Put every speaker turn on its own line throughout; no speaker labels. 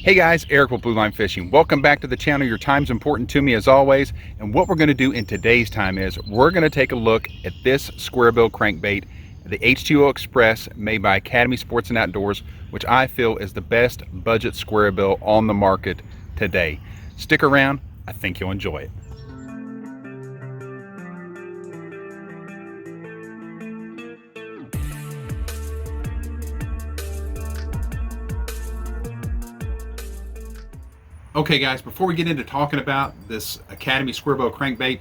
Hey guys, Eric with Blue Line Fishing. Welcome back to the channel. Your time's important to me as always. And what we're going to do in today's time is we're going to take a look at this Squarebill crankbait, the H2O Express, made by Academy Sports and Outdoors, which I feel is the best budget Squarebill on the market today. Stick around. I think you'll enjoy it. Okay guys, before we get into talking about this Academy Squarebill crankbait,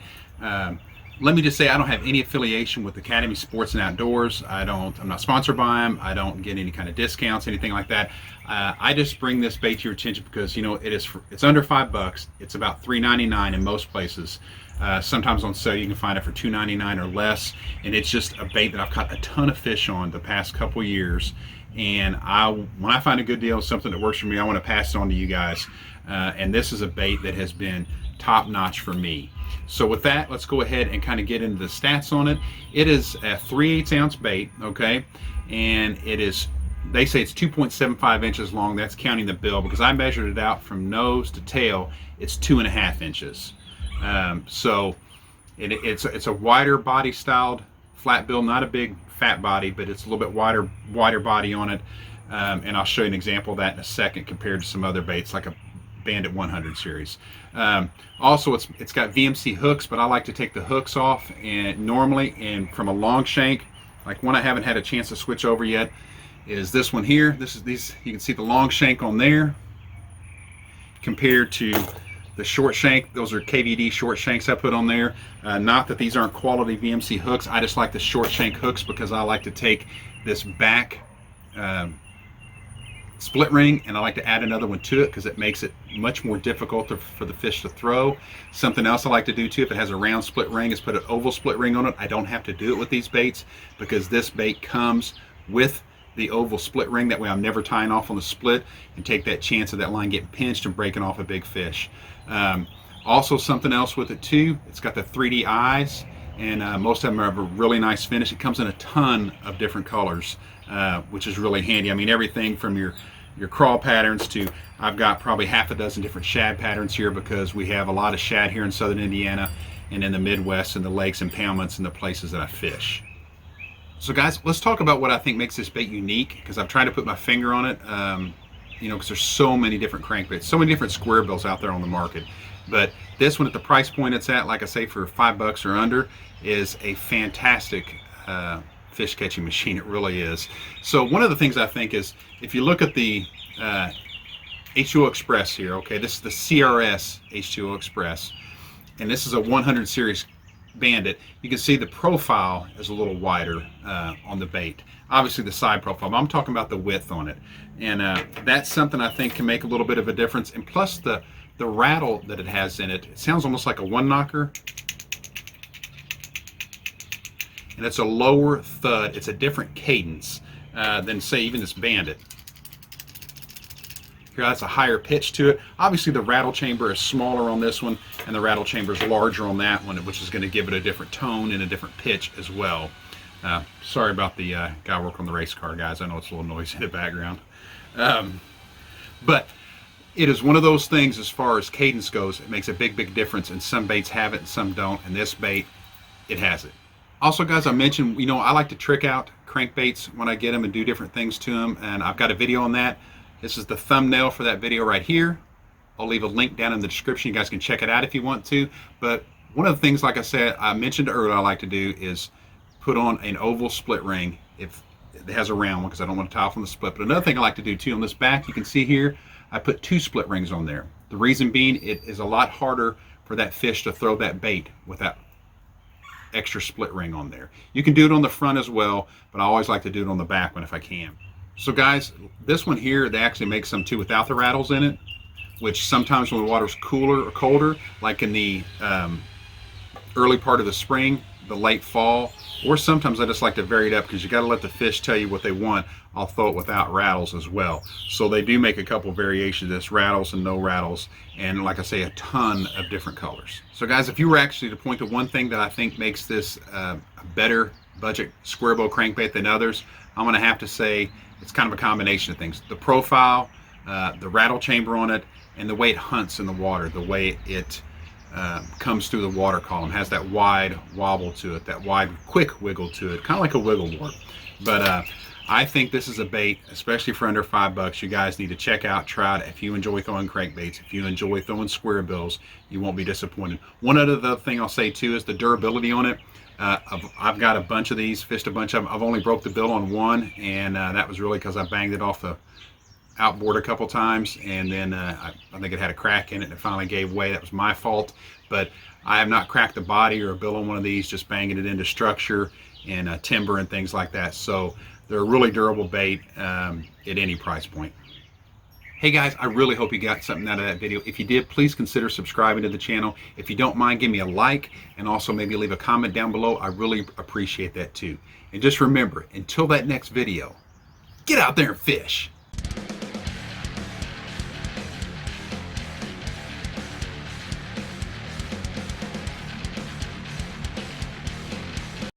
let me just say I don't have any affiliation with Academy Sports and Outdoors. I'm not sponsored by them. I don't get any kind of discounts, anything like that. I just bring this bait to your attention because, you know, it's under $5. It's about $3.99 in most places. Sometimes on sale you can find it for $2.99 or less, and it's just a bait that I've caught a ton of fish on the past couple years. And when I find a good deal, something that works for me, I want to pass it on to you guys. And this is a bait that has been top notch for me. So with that, let's go ahead and kind of get into the stats on it. It is a 3/8 ounce bait, okay? And it is, they say it's 2.75 inches long. That's counting the bill, because I measured it out from nose to tail. It's 2.5 inches. So it's a wider body styled flat bill, not a big fat body, but it's a little bit wider body on it. And I'll show you an example of that in a second compared to some other baits like a Bandit 100 series. Also, it's got VMC hooks, but I like to take the hooks off and normally, from a long shank, like one I haven't had a chance to switch over yet, is this one here. These you can see the long shank on there compared to the short shank. Those are KVD short shanks I put on there. Not that these aren't quality VMC hooks. I just like the short shank hooks because I like to take this back split ring and I like to add another one to it because it makes it much more difficult for the fish to throw. Something else I like to do too, if it has a round split ring, is put an oval split ring on it. I don't have to do it with these baits because this bait comes with the oval split ring. That way I'm never tying off on the split and take that chance of that line getting pinched and breaking off a big fish. Also, something else with it too, it's got the 3D eyes, and most of them have a really nice finish. It comes in a ton of different colors, which is really handy. I mean, everything from your crawl patterns to, I've got probably half a dozen different shad patterns here because we have a lot of shad here in southern Indiana and in the Midwest and the lakes and impoundments and the places that I fish. So guys, let's talk about what I think makes this bait unique, because I've tried to put my finger on it, you know, because there's so many different crankbaits, so many different Squarebills out there on the market. But this one, at the price point it's at, like I say, for $5 or under, is a fantastic fish catching machine. It really is. So one of the things I think is, if you look at the H2O Express here, okay, this is the CRS H2O Express, and this is a 100 series Bandit. You can see the profile is a little wider on the bait. Obviously the side profile, but I'm talking about the width on it. And that's something I think can make a little bit of a difference. And plus the rattle that it has in it, it sounds almost like a one knocker. And it's a lower thud. It's a different cadence than, say, even this Bandit. Here, that's a higher pitch to it. Obviously the rattle chamber is smaller on this one, and the rattle chamber is larger on that one, which is going to give it a different tone and a different pitch as well. Sorry about the guy working on the race car, guys. I know it's a little noisy in the background. But it is one of those things, as far as cadence goes, it makes a big difference, and some baits have it and some don't, and this bait, it has it. Also guys, I mentioned, you know, I like to trick out crankbaits when I get them and do different things to them, and I've got a video on that. This is the thumbnail for that video right here. I'll leave a link down in the description. You guys can check it out if you want to. But one of the things, like I said, I mentioned earlier, I like to do is put on an oval split ring if it has a round one, because I don't want to tie off on the split. But another thing I like to do too, on this back, you can see here, I put 2 split rings on there. The reason being, it is a lot harder for that fish to throw that bait with that extra split ring on there. You can do it on the front as well, but I always like to do it on the back one if I can. So guys, this one here, they actually make some too without the rattles in it, which sometimes when the water's cooler or colder, like in the early part of the spring, the late fall, or sometimes I just like to vary it up because you got to let the fish tell you what they want. I'll throw it without rattles as well. So they do make a couple variations of this, rattles and no rattles, and like I say, a ton of different colors. So guys, if you were actually to point to one thing that I think makes this a better budget Squarebill crankbait than others, I'm going to have to say it's kind of a combination of things. The profile, the rattle chamber on it, and the way it hunts in the water, the way it comes through the water column, has that wide wobble to it, that wide quick wiggle to it, kind of like a wiggle warp. But I think this is a bait, especially for under $5. You guys need to check out, try it. If you enjoy throwing crankbaits, if you enjoy throwing Squarebills, you won't be disappointed. One other thing I'll say too is the durability on it. I've got a bunch of these, fished a bunch of them. I've only broke the bill on one, and that was really because I banged it off the outboard a couple times, and then I think it had a crack in it and it finally gave way. That was my fault, but I have not cracked the body or a bill on one of these, just banging it into structure and timber and things like that. So they're a really durable bait at any price point. Hey guys, I really hope you got something out of that video. If you did, please consider subscribing to the channel. If you don't mind, give me a like and also maybe leave a comment down below. I really appreciate that too. And just remember, until that next video, get out there and fish.